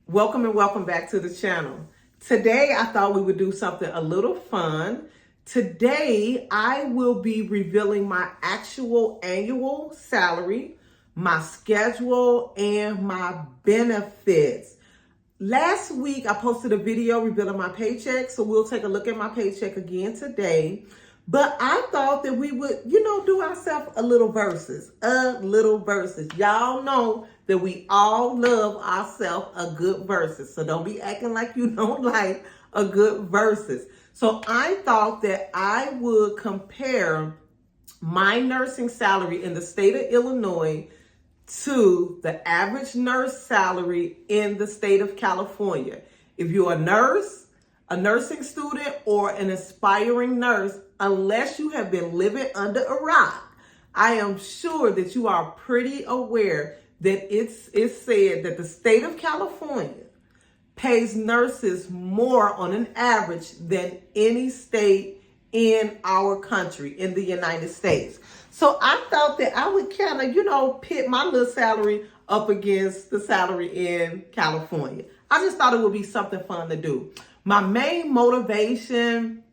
Welcome and welcome back to the channel. Today, I thought we would do something a little fun. Today, I will be revealing my actual annual salary, my schedule, and my benefits. Last week, I posted a video revealing my paycheck, so we'll take a look at my paycheck again today. But I thought that we would, do ourselves a little verses. Y'all know that we all love ourselves a good verses. So don't be acting like you don't like a good verses. So I thought that I would compare my nursing salary in the state of Illinois to the average nurse salary in the state of California. If you're a nurse, a nursing student, or an aspiring nurse, unless you have been living under a rock, I am sure that you are pretty aware that it's said that the state of California pays nurses more on an average than any state in our country, in the United States. So I thought that I would kind of, pit my little salary up against the salary in California. I just thought it would be something fun to do. My main motivation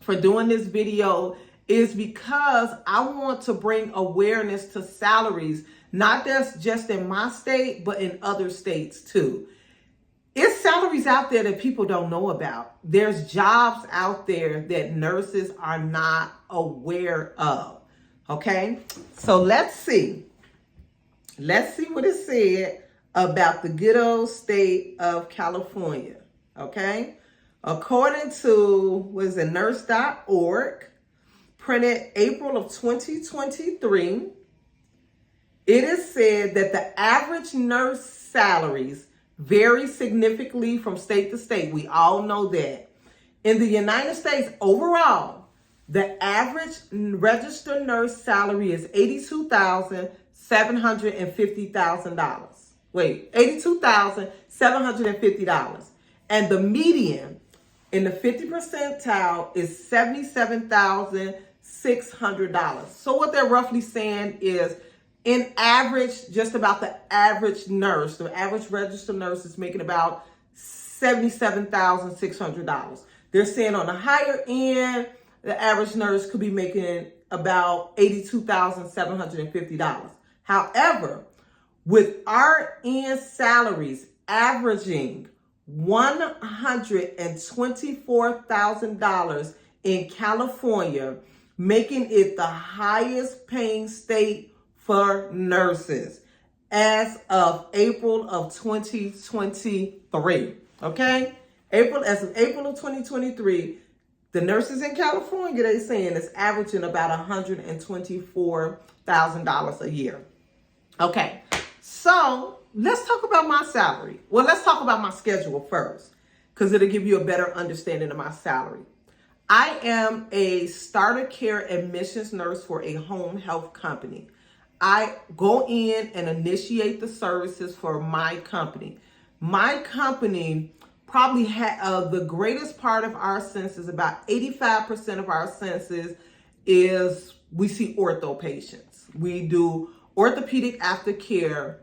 for doing this video is because I want to bring awareness to salaries, not just in my state, but in other states too. It's salaries out there that people don't know about. There's jobs out there that nurses are not aware of. Okay, so let's see. Let's see what it said about the good old state of California. Okay, according to nurse.org, printed April of 2023, it is said that the average nurse salaries vary significantly from state to state. We all know that. In the United States overall, the average registered nurse salary is $82,750. $82,750. And the median in the 50 percentile is $77,600. So what they're roughly saying is, in average, just about the average nurse, the average registered nurse is making about $77,600. They're saying on the higher end, the average nurse could be making about $82,750. However, with RN salaries averaging $124,000 in California, making it the highest paying state for nurses as of April of 2023. Okay? As of April of 2023, the nurses in California, they're saying, is averaging about $124,000 a year. Okay, so let's talk about my salary. Well, let's talk about my schedule first, because it'll give you a better understanding of my salary. I am a starter care admissions nurse for a home health company. I go in and initiate the services for my company. My company probably the greatest part of our census, about 85% of our census, is we see ortho patients. We do orthopedic aftercare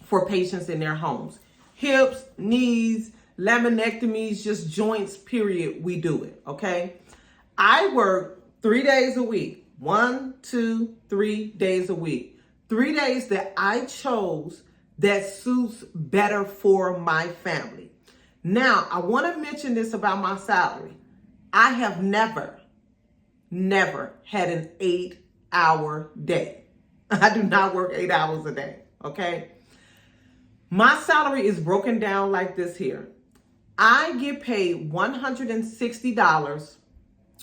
for patients in their homes. Hips, knees, laminectomies, just joints, period, we do it, okay? I work 3 days a week, 1, 2, 3 days a week. 3 days that I chose that suits better for my family. Now, I want to mention this about my salary. I have never had an 8-hour day. I do not work 8 hours a day, okay? My salary is broken down like this here. I get paid $160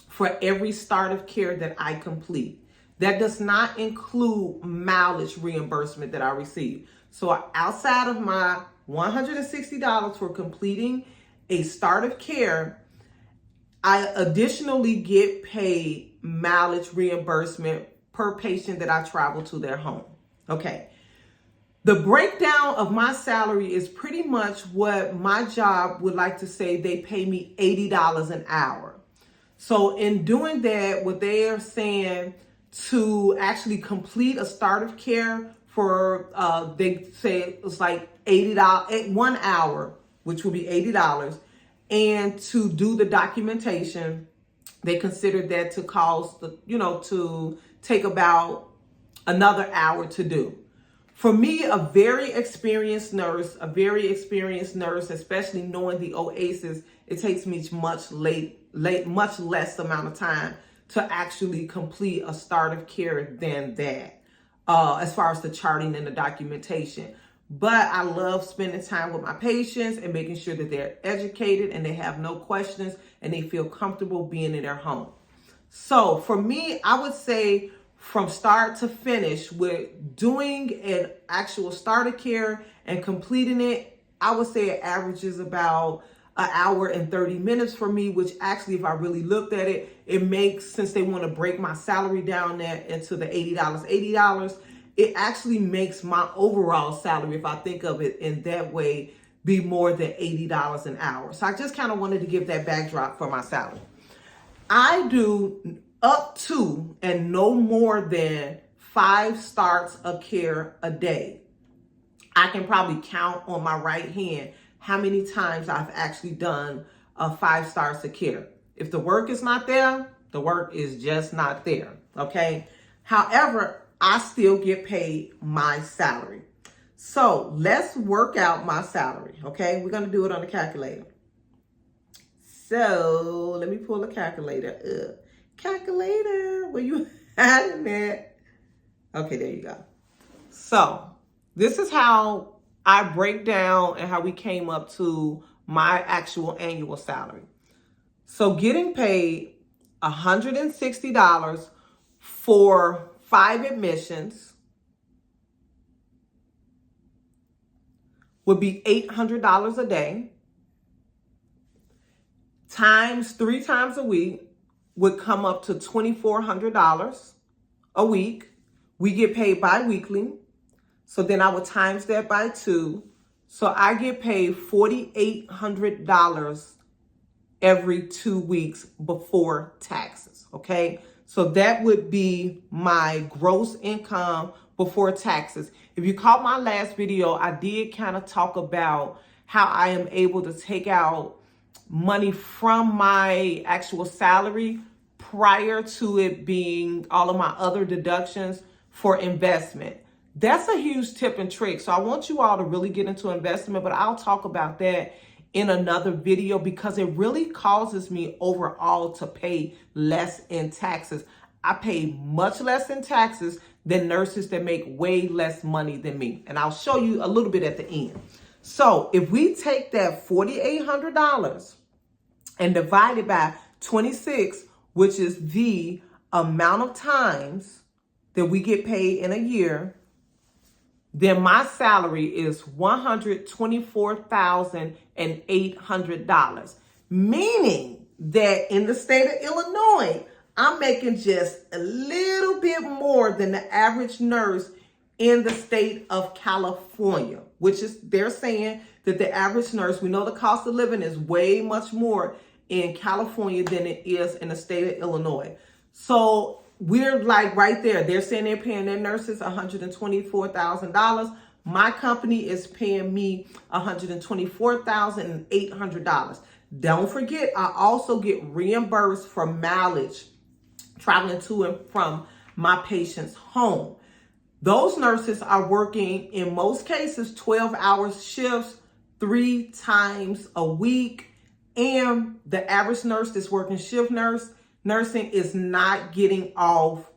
for every start of care that I complete. That does not include mileage reimbursement that I receive. So outside of my $160 for completing a start of care, I additionally get paid mileage reimbursement per patient that I travel to their home. Okay. The breakdown of my salary is pretty much what my job would like to say. They pay me $80 an hour. So in doing that, what they are saying, to actually complete a start of care for, they say it's like $80, 1 hour which will be $80. And to do the documentation, they considered that to cost, to take about another hour to do. For me, a very experienced nurse, especially knowing the OASIS, it takes me much less amount of time to actually complete a start of care than that, as far as the charting and the documentation. But I love spending time with my patients and making sure that they're educated and they have no questions and they feel comfortable being in their home. So for me, I would say from start to finish with doing an actual start of care and completing it, I would say it averages about an hour and 30 minutes for me, which actually, if I really looked at it, it makes, since they want to break my salary down there into the $80, it actually makes my overall salary, if I think of it in that way, be more than $80 an hour. So I just kind of wanted to give that backdrop for my salary. I do up to and no more than 5 starts of care a day. I can probably count on my right hand how many times I've actually done 5 starts of care. If the work is not there, the work is just not there, okay? However, I still get paid my salary. So let's work out my salary, okay? We're gonna do it on the calculator. So let me pull the calculator up. Calculator, where you hiding at? Okay, there you go. So this is how I break down and how we came up to my actual annual salary. So getting paid $160 for 5 admissions would be $800 a day, times 3 times a week would come up to $2,400 a week. We get paid bi-weekly. So then I would times that by 2. So I get paid $4,800 every 2 weeks before taxes, okay? So that would be my gross income before taxes. If you caught my last video, I did kind of talk about how I am able to take out money from my actual salary prior to it being all of my other deductions for investment. That's a huge tip and trick. So I want you all to really get into investment, but I'll talk about that in another video because it really causes me overall to pay less in taxes. I pay much less in taxes than nurses that make way less money than me. And I'll show you a little bit at the end. So if we take that $4,800 and divide it by 26, which is the amount of times that we get paid in a year, then my salary is $124,800, meaning that in the state of Illinois, I'm making just a little bit more than the average nurse in the state of California, which is, they're saying that the average nurse, we know the cost of living is way much more in California than it is in the state of Illinois. So we're like right there. They're saying they're paying their nurses $124,000. My company is paying me $124,800. Don't forget, I also get reimbursed for mileage traveling to and from my patient's home. Those nurses are working, in most cases, 12-hour shifts 3 times a week. And the average nurse that's working shift nursing is not getting off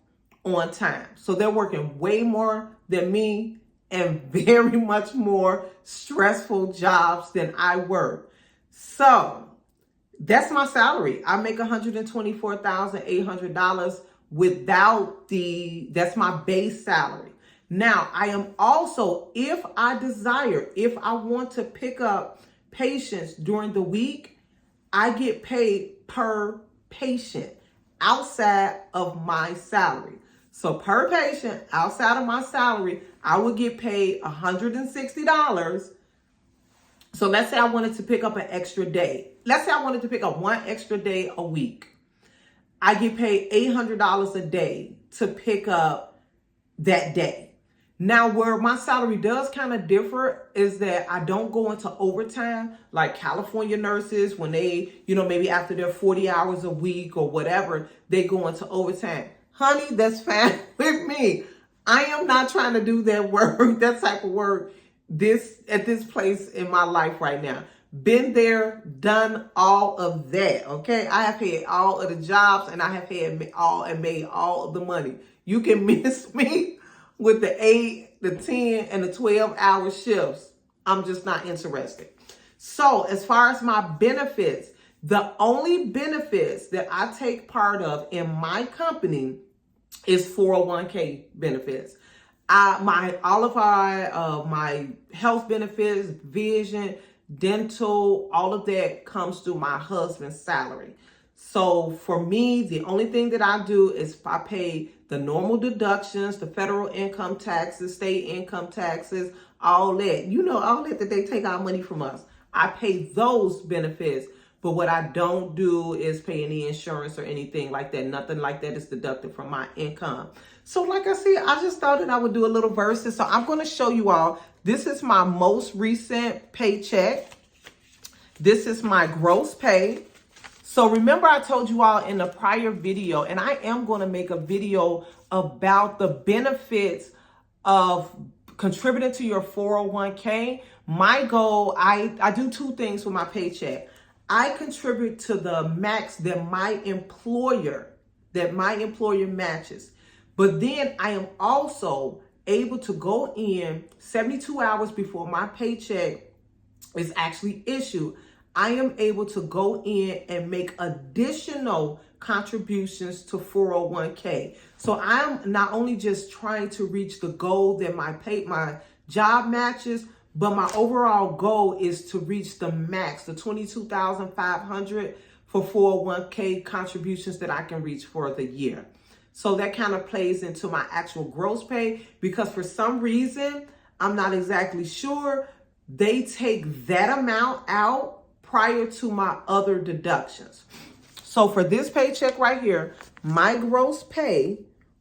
on time. So they're working way more than me and very much more stressful jobs than I work. So that's my salary. I make $124,800 without that's my base salary. Now, I am also, if I want to pick up patients during the week, I get paid per patient outside of my salary. So per patient outside of my salary, I would get paid $160. So let's say I wanted to pick up an extra day. Let's say I wanted to pick up 1 extra day a week. I get paid $800 a day to pick up that day. Now, where my salary does kind of differ is that I don't go into overtime like California nurses when they, maybe after their 40 hours a week or whatever, they go into overtime. Honey, that's fine with me. I am not trying to do that work, that type of work, at this place in my life right now. Been there, done all of that, okay? I have had all of the jobs and I have had all and made all of the money. You can miss me with the 8, the 10, and the 12-hour shifts. I'm just not interested. So as far as my benefits, the only benefits that I take part of in my company is 401k benefits. All of my health benefits, vision, dental, all of that comes through my husband's salary. So for me, the only thing that I do is I pay the normal deductions, the federal income taxes, state income taxes, all that. All that they take our money from us. I pay those benefits. But what I don't do is pay any insurance or anything like that. Nothing like that is deducted from my income. So like I said, I just thought that I would do a little versus. So I'm going to show you all. This is my most recent paycheck. This is my gross pay. So remember I told you all in the prior video, and I am going to make a video about the benefits of contributing to your 401k. My goal, I do 2 things with my paycheck. I contribute to the max that my employer matches. But then I am also able to go in 72 hours before my paycheck is actually issued. I am able to go in and make additional contributions to 401k. So I'm not only just trying to reach the goal that my job matches, but my overall goal is to reach the max, the $22,500 for 401k contributions that I can reach for the year. So that kind of plays into my actual gross pay because for some reason, I'm not exactly sure, they take that amount out prior to my other deductions. So for this paycheck right here, my gross pay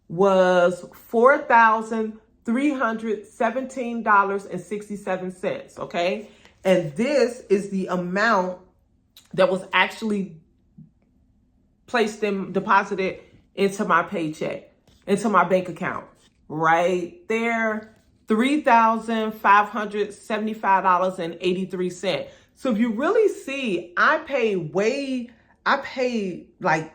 was $4,317.67, okay? And this is the amount that was actually deposited into my paycheck, into my bank account. Right there, $3,575.83. So if you really see, I pay like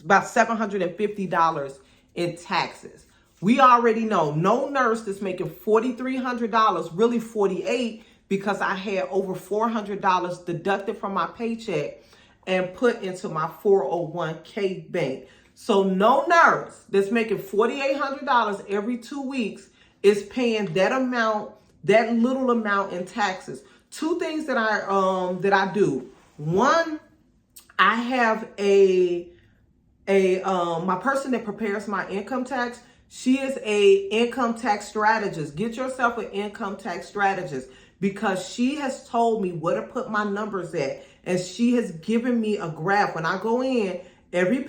about $750 in taxes. We already know no nurse that's making $4,300, really $48, because I had over $400 deducted from my paycheck and put into my 401k bank. So no nurse that's making $4,800 every 2 weeks is paying that amount, that little amount in taxes. 2 things that I do. One, I have my person that prepares my income tax. She is a income tax strategist. Get yourself an income tax strategist because she has told me where to put my numbers at. And she has given me a graph. When I go in every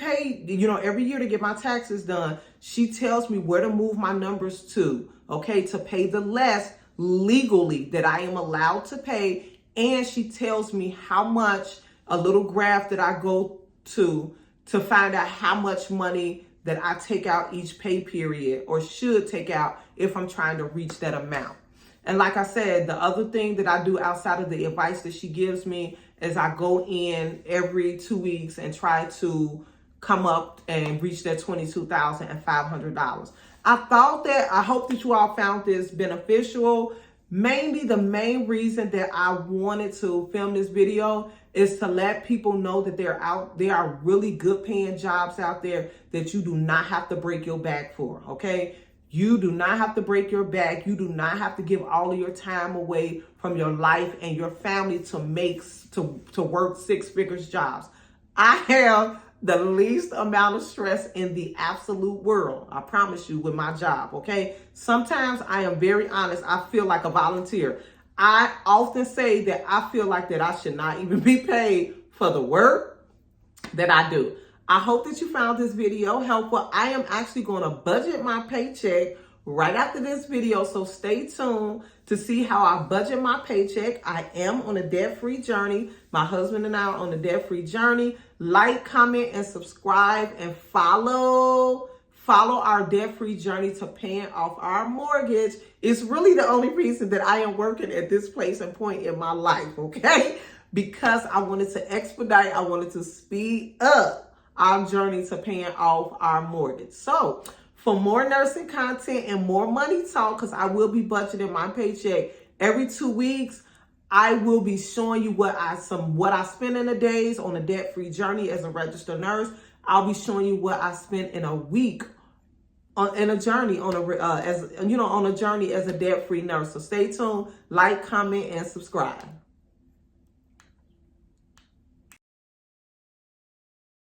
year to get my taxes done, she tells me where to move my numbers to, okay, to pay the less legally that I am allowed to pay. And she tells me how much, a little graph that I go to find out how much money that I take out each pay period or should take out if I'm trying to reach that amount. And like I said, the other thing that I do outside of the advice that she gives me is I go in every 2 weeks and try to come up and reach that $22,500. I hope that you all found this beneficial. Mainly the main reason that I wanted to film this video is to let people know that there are really good paying jobs out there that you do not have to break your back for, okay? You do not have to break your back. You do not have to give all of your time away from your life and your family to work 6-figure jobs. I have the least amount of stress in the absolute world. I promise you, with my job, okay? Sometimes I am very honest. I feel like a volunteer. I often say that I feel like that I should not even be paid for the work that I do. I hope that you found this video helpful. I am actually going to budget my paycheck right after this video. So stay tuned to see how I budget my paycheck. I am on a debt-free journey. My husband and I are on a debt-free journey. Like, comment, and subscribe, and follow our debt-free journey to paying off our mortgage. It's really the only reason that I am working at this place and point in my life, okay? Because I wanted to expedite, I wanted to speed up our journey to paying off our mortgage. So for more nursing content and more money talk, because I will be budgeting my paycheck every 2 weeks, I will be showing you what I spend in a days on a debt-free journey as a registered nurse. I'll be showing you what I spend in a week on a journey on a journey as a debt-free nurse. So stay tuned, like, comment, and subscribe.